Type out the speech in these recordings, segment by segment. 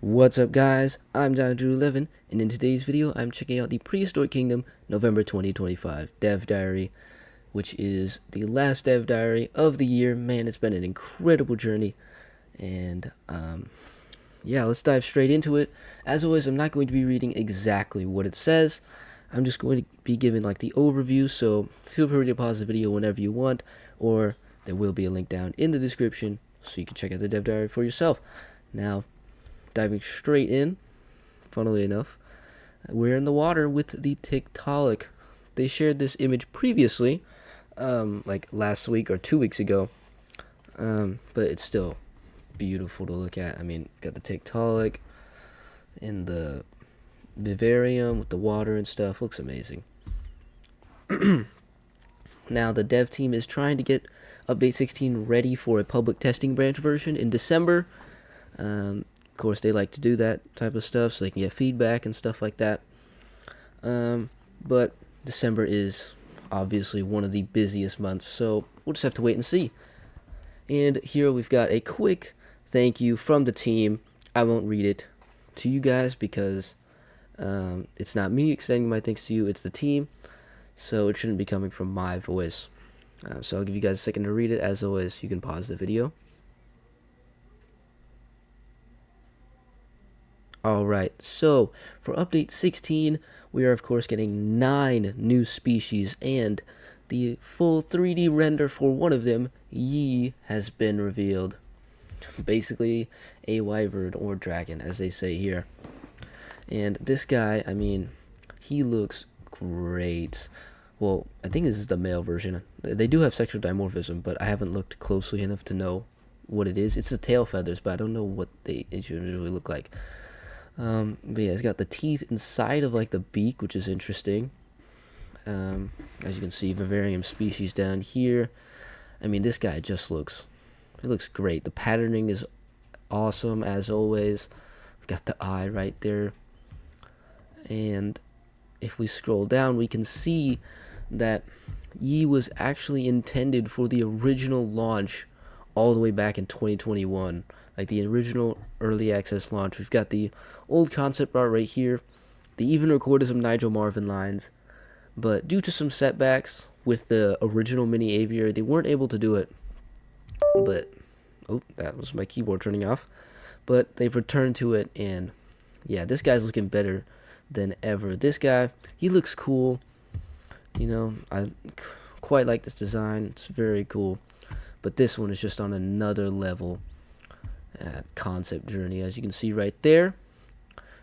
What's up guys, I'm Dr.11 and in today's video I'm checking out the Prehistoric Kingdom November 2025 Dev Diary, which is the last Dev Diary of the year. Man, it's been an incredible journey and yeah, let's dive straight into it. As always, I'm not going to be reading exactly what it says. I'm just going to be giving like the overview, so feel free to pause the video whenever you want, or there will be a link down in the description so you can check out the Dev Diary for yourself. Now, diving straight in, funnily enough, we're in the water with the Tiktaalik. They shared this image previously, like last week or 2 weeks ago, but it's still beautiful to look at. I mean, got the Tiktaalik in the Vivarium with the water and stuff. Looks amazing. Now, the dev team is trying to get Update 16 ready for a public testing branch version in December. Of course, they like to do that type of stuff so they can get feedback and stuff like that. But December is obviously one of the busiest months, so we'll just have to wait and see. And here we've got a quick thank you from the team. I won't read it to you guys because it's not me extending my thanks to you, it's the team, so it shouldn't be coming from my voice. So I'll give you guys a second to read it. As always, you can pause the video. Alright, so for update 16, we are of course getting 9 new species, and the full 3D render for one of them, Yi, has been revealed. Basically a wyvern or dragon, as they say here. And this guy, I mean, he looks great. Well, I think this is the male version. They do have sexual dimorphism, but I haven't looked closely enough to know what it is. It's the tail feathers, but I don't know what they usually look like. But yeah, it's got the teeth inside of like the beak, which is interesting. As you can see, Vivarium species down here. I mean, this guy just looks great. The patterning is awesome as always. We got the eye right there. And if we scroll down, we can see that Yi was actually intended for the original launch all the way back in 2021. Like the original early access launch. We've got the old concept art right here. They even recorded some Nigel Marvin lines, but due to some setbacks with the original mini aviary, they weren't able to do it. But oh, that was my keyboard turning off. But they've returned to it, and yeah, this guy's looking better than ever. This guy, he looks cool. You know, I quite like this design. It's very cool. But this one is just on another level. Concept journey, as you can see right there.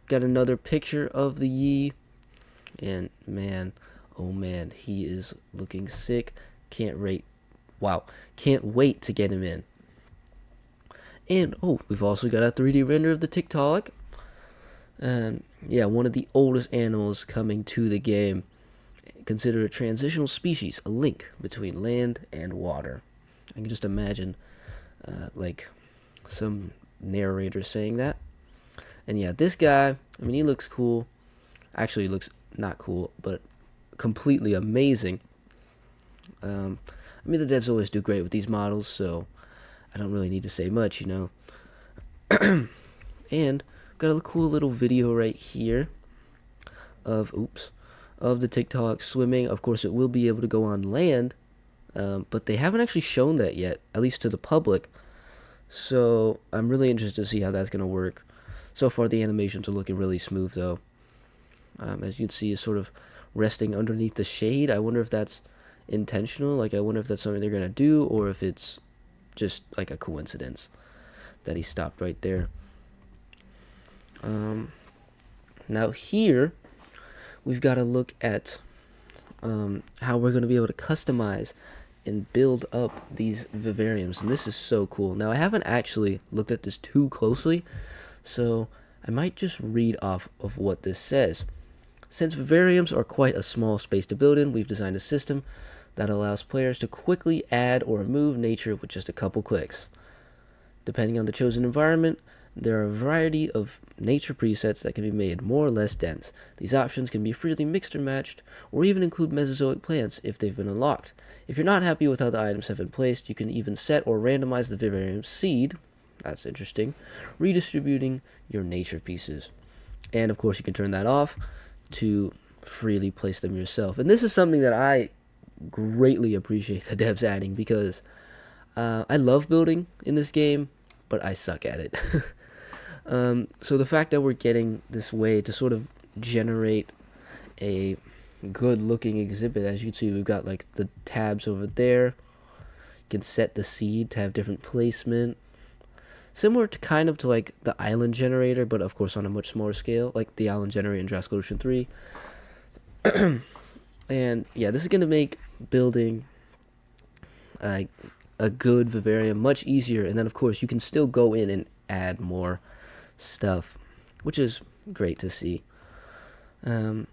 Got another picture of the Yi, and man, oh man, he is looking sick. Can't wait to get him in. And oh, we've also got a 3D render of the Tiktaalik. And yeah, one of the oldest animals coming to the game. Considered a transitional species, a link between land and water. I can just imagine like some narrator saying that. And yeah, this guy, I mean, he looks cool. Actually, he looks not cool, but completely amazing. I mean, the devs always do great with these models, so I don't really need to say much, you know. And got a cool little video right here of the Tiktaalik swimming. Of course, it will be able to go on land, but they haven't actually shown that yet, at least to the public. So I'm really interested to see how that's going to work. So far, the animations are looking really smooth, though. As you can see, it's sort of resting underneath the shade. I wonder if that's intentional. Like, I wonder if that's something they're going to do, or if it's just like a coincidence that he stopped right there. Now here, we've got to look at how we're going to be able to customize and build up these vivariums, and this is so cool. Now, I haven't actually looked at this too closely, so I might just read off of what this says. Since vivariums are quite a small space to build in, we've designed a system that allows players to quickly add or remove nature with just a couple clicks. Depending on the chosen environment, there are a variety of nature presets that can be made more or less dense. These options can be freely mixed or matched, or even include Mesozoic plants if they've been unlocked. If you're not happy with how the items have been placed, you can even set or randomize the vivarium seed That's interesting. Redistributing your nature pieces. And of course, you can turn that off to freely place them yourself. And this is something that I greatly appreciate the devs adding, because I love building in this game, but I suck at it. So the fact that we're getting this way to sort of generate a good looking exhibit, as you can see, we've got like the tabs over there. You can set the seed to have different placement, similar to kind of to like the island generator, but of course on a much smaller scale, like the island generator in Jurassic Ocean 3. And yeah, this is going to make building a good vivarium much easier. And then of course you can still go in and add more stuff, which is great to see. And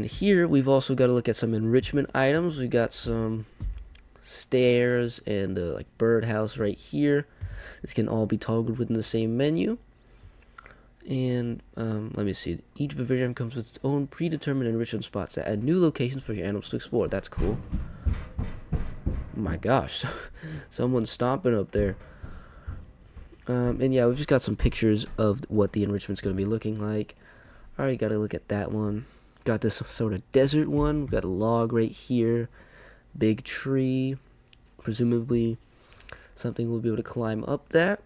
here we've also got to look at some enrichment items. We got some stairs and like birdhouse right here. This can all be toggled within the same menu. And let me see. Each vivarium comes with its own predetermined enrichment spots that add new locations for your animals to explore. That's cool. Oh my gosh, someone's stomping up there. And yeah, we've just got some pictures of what the enrichment's going to be looking like. Alright, got to look at that one. Got this sort of desert one. We've got a log right here. Big tree. Presumably something we'll be able to climb up that.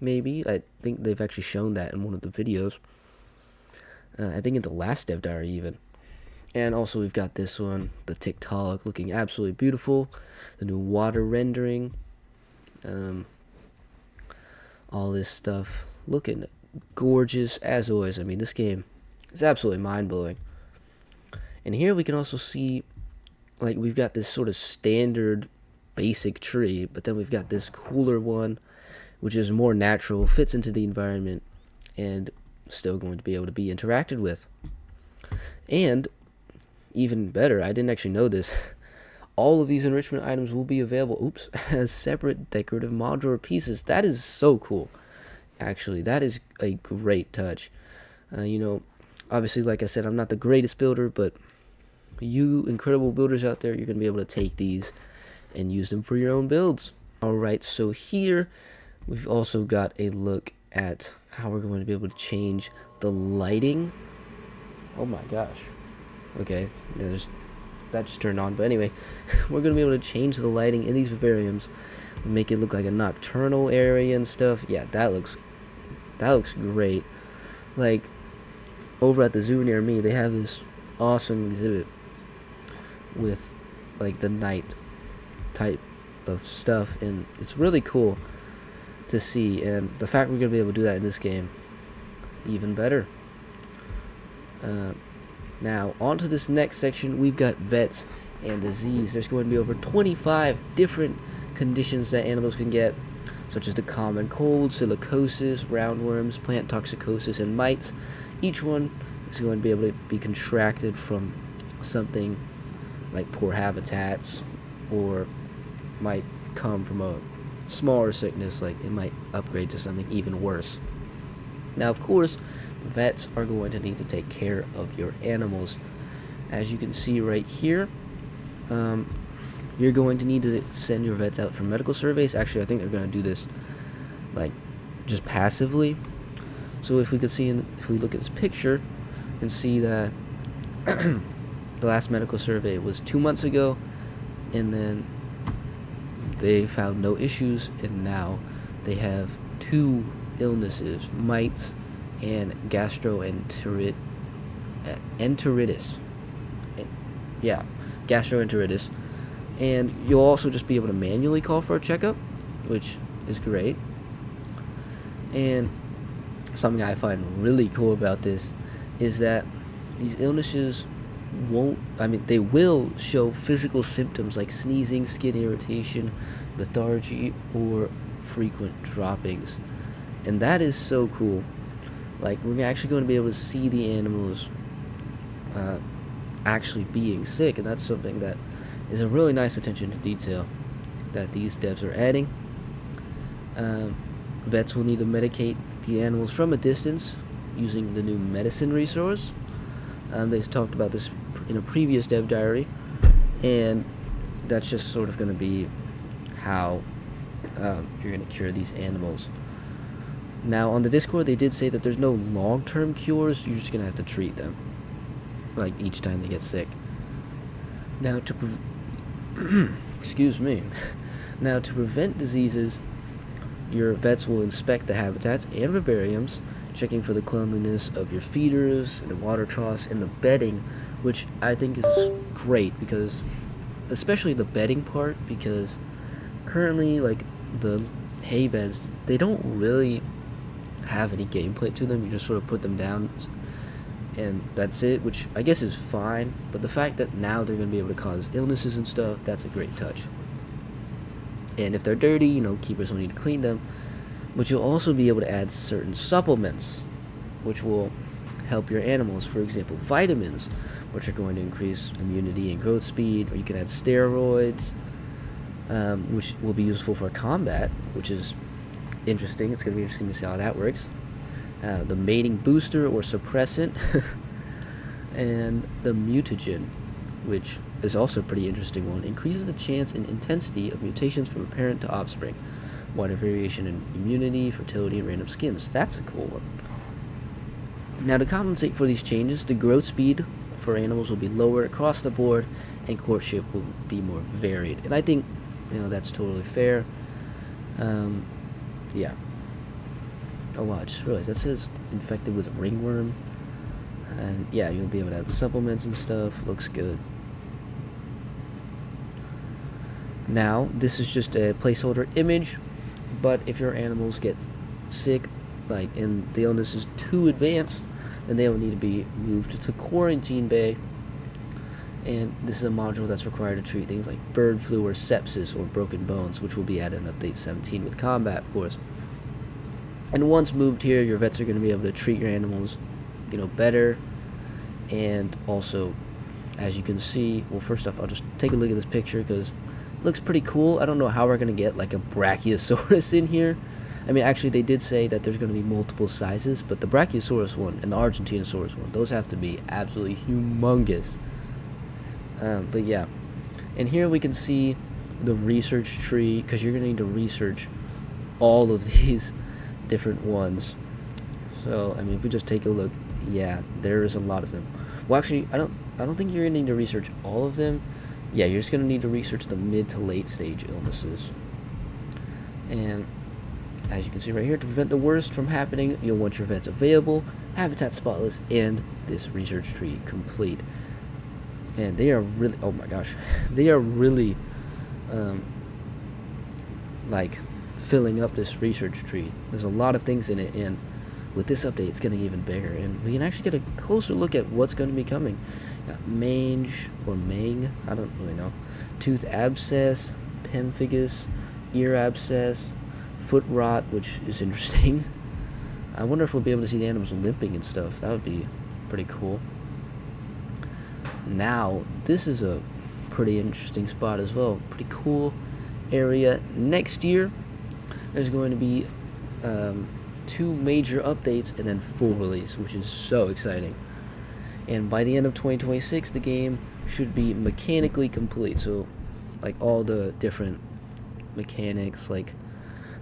Maybe. I think they've actually shown that in one of the videos. I think in the last dev diary even. And also we've got this one, the Tiktaalik, looking absolutely beautiful. The new water rendering. All this stuff looking gorgeous as always. I mean, this game is absolutely mind-blowing. And here we can also see, like, we've got this sort of standard basic tree, but then we've got this cooler one, which is more natural, fits into the environment, and still going to be able to be interacted with. And even better, I didn't actually know this, all of these enrichment items will be available, as separate decorative modular pieces. That is so cool. Actually, that is a great touch. You know, obviously, like I said, I'm not the greatest builder, but you incredible builders out there, you're going to be able to take these and use them for your own builds. Alright, so here we've also got a look at how we're going to be able to change the lighting. Oh my gosh. Okay, that just turned on, but anyway, we're going to be able to change the lighting in these vivariums, make it look like a nocturnal area and stuff. Yeah, that looks great. Like, over at the zoo near me, they have this awesome exhibit with like the night type of stuff, and it's really cool to see. And the fact we're going to be able to do that in this game, even better. Now, on to this next section, we've got vets and disease. There's going to be over 25 different conditions that animals can get, such as the common cold, silicosis, roundworms, plant toxicosis, and mites. Each one is going to be able to be contracted from something like poor habitats, or might come from a smaller sickness, like it might upgrade to something even worse. Now, of course, vets are going to need to take care of your animals. As you can see right here, you're going to need to send your vets out for medical surveys. Actually, I think they're going to do this like just passively. So if we could see, if we look at this picture and see that the last medical survey was 2 months ago, and then they found no issues, and now they have 2 illnesses, mites and gastroenteritis. Yeah, gastroenteritis. And you'll also just be able to manually call for a checkup, which is great. And something I find really cool about this is that these illnesses they will show physical symptoms like sneezing, skin irritation, lethargy, or frequent droppings. And that is so cool. Like, we're actually going to be able to see the animals actually being sick, and that's something that is a really nice attention to detail that these devs are adding. Vets will need to medicate the animals from a distance using the new medicine resource. They talked about this in a previous dev diary, and that's just sort of going to be how if you're going to cure these animals. Now, on the Discord, they did say that there's no long-term cures. You're just going to have to treat them, like, each time they get sick. Now, excuse me. Now, to prevent diseases, your vets will inspect the habitats and vivariums, checking for the cleanliness of your feeders, and the water troughs, and the bedding, which I think is great, because, especially the bedding part, because currently, like, the hay beds, they don't really have any gameplay to them. You just sort of put them down and that's it, which I guess is fine, but the fact that now they're going to be able to cause illnesses and stuff, that's a great touch. And if they're dirty, you know, keepers will need to clean them, but you'll also be able to add certain supplements which will help your animals. For example, vitamins, which are going to increase immunity and growth speed, or you can add steroids, which will be useful for combat, which is interesting. It's going to be interesting to see how that works. The mating booster or suppressant, and the mutagen, which is also a pretty interesting one, increases the chance and intensity of mutations from parent to offspring, wider variation in immunity, fertility, and random skins. That's a cool one. Now, to compensate for these changes, the growth speed for animals will be lower across the board, and courtship will be more varied. And I think, you know, that's totally fair. Yeah. Oh wow, I just realized that says infected with ringworm. And yeah, you'll be able to add supplements and stuff. Looks good. Now, this is just a placeholder image, but if your animals get sick, like, and the illness is too advanced, then they will need to be moved to quarantine bay. And this is a module that's required to treat things like bird flu or sepsis or broken bones, which will be added in update 17 with combat, of course. And once moved here, your vets are going to be able to treat your animals, you know, better. And also, as you can see, well, first off, I'll just take a look at this picture because it looks pretty cool. I don't know how we're going to get like a Brachiosaurus in here. I mean, actually, they did say that there's going to be multiple sizes, but the Brachiosaurus one and the Argentinosaurus one, those have to be absolutely humongous. But yeah, and here we can see the research tree, because you're going to need to research all of these different ones. So, I mean, if we just take a look, yeah, there is a lot of them. Well, actually, I don't think you're going to need to research all of them. Yeah, you're just going to need to research the mid to late stage illnesses. And as you can see right here, to prevent the worst from happening, you'll want your vets available, habitat spotless, and this research tree complete. And they are really, oh my gosh, they are really, like, filling up this research tree. There's a lot of things in it, and with this update, it's getting even bigger. And we can actually get a closer look at what's going to be coming. Mange, or Mang, I don't really know. Tooth abscess, pemphigus, ear abscess, foot rot, which is interesting. I wonder if we'll be able to see the animals limping and stuff. That would be pretty cool. Now, this is a pretty interesting spot as well. Pretty cool area. Next year, there's going to be 2 major updates and then full release, which is so exciting. And by the end of 2026, the game should be mechanically complete. So, like, all the different mechanics, like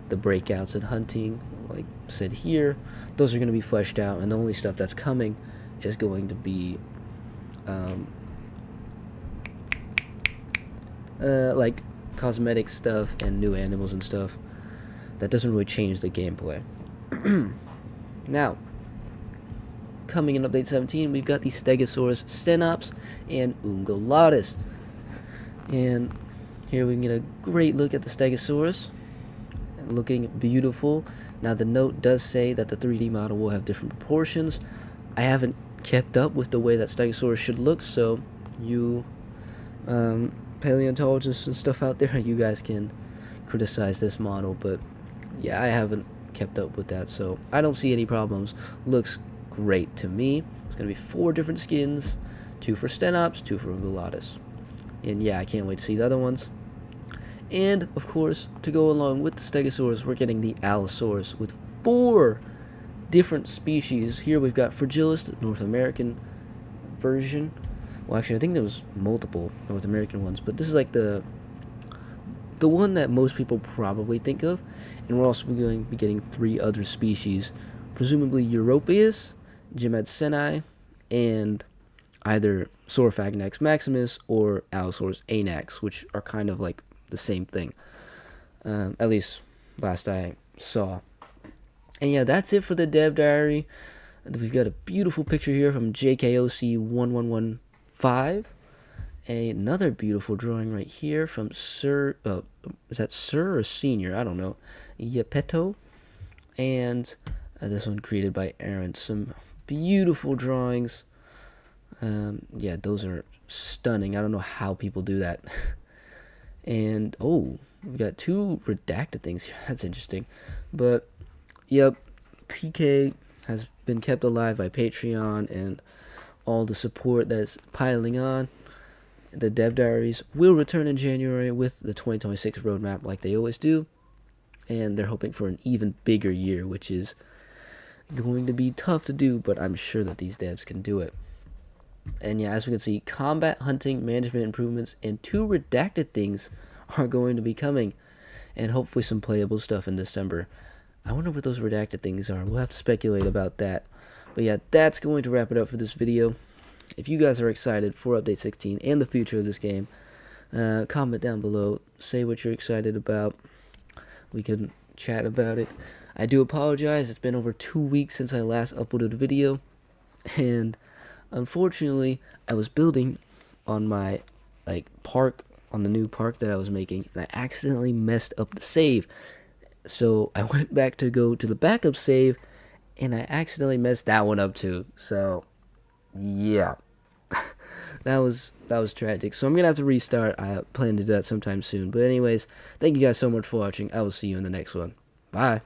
the breakouts and hunting, like said here, those are going to be fleshed out, and the only stuff that's coming is going to be like cosmetic stuff and new animals and stuff. That doesn't really change the gameplay. Now, coming in update 17, we've got the Stegosaurus Stenops and Ungulatus. And here we can get a great look at the Stegosaurus, looking beautiful. Now, the note does say that the 3D model will have different proportions. I haven't kept up with the way that Stegosaurus should look, so you paleontologists and stuff out there, you guys can criticize this model, but yeah, I haven't kept up with that, so I don't see any problems. Looks great to me. It's going to be 4 different skins, 2 for Stenops, 2 for Ungulatus. And yeah, I can't wait to see the other ones. And, of course, to go along with the Stegosaurus, we're getting the Allosaurus with 4 different species. Here we've got Fragilis, the North American version. Well, actually, I think there was multiple North American ones, but this is like the the one that most people probably think of, and we're also going to be getting 3 other species, presumably Europeus, Gemedseni, and either Saurophagnax maximus or Allosaurus anax, which are kind of like the same thing, at least last I saw. And yeah, that's it for the dev diary. We've got a beautiful picture here from JKOC1115. Another beautiful drawing right here from Sir, is that Sir or Senior? I don't know. Yepeto. And this one created by Aaron. Some beautiful drawings. Yeah, those are stunning. I don't know how people do that. And, oh, we've got 2 redacted things here. That's interesting. But, yep, PK has been kept alive by Patreon and all the support that's piling on. The dev diaries will return in January with the 2026 roadmap like they always do, and they're hoping for an even bigger year, which is going to be tough to do, but I'm sure that these devs can do it. And yeah, as we can see, combat, hunting, management improvements, and 2 redacted things are going to be coming, and hopefully some playable stuff in December. I wonder what those redacted things are. We'll have to speculate about that. But yeah, that's going to wrap it up for this video. If you guys are excited for Update 16 and the future of this game, comment down below. Say what you're excited about. We can chat about it. I do apologize. It's been over 2 weeks since I last uploaded a video. And unfortunately, I was building on my park, on the new park that I was making, and I accidentally messed up the save. So I went back to go to the backup save, and I accidentally messed that one up too. So yeah, that was tragic. So I'm gonna have to restart. I plan to do that sometime soon. But anyways, thank you guys so much for watching. I will see you in the next one. Bye.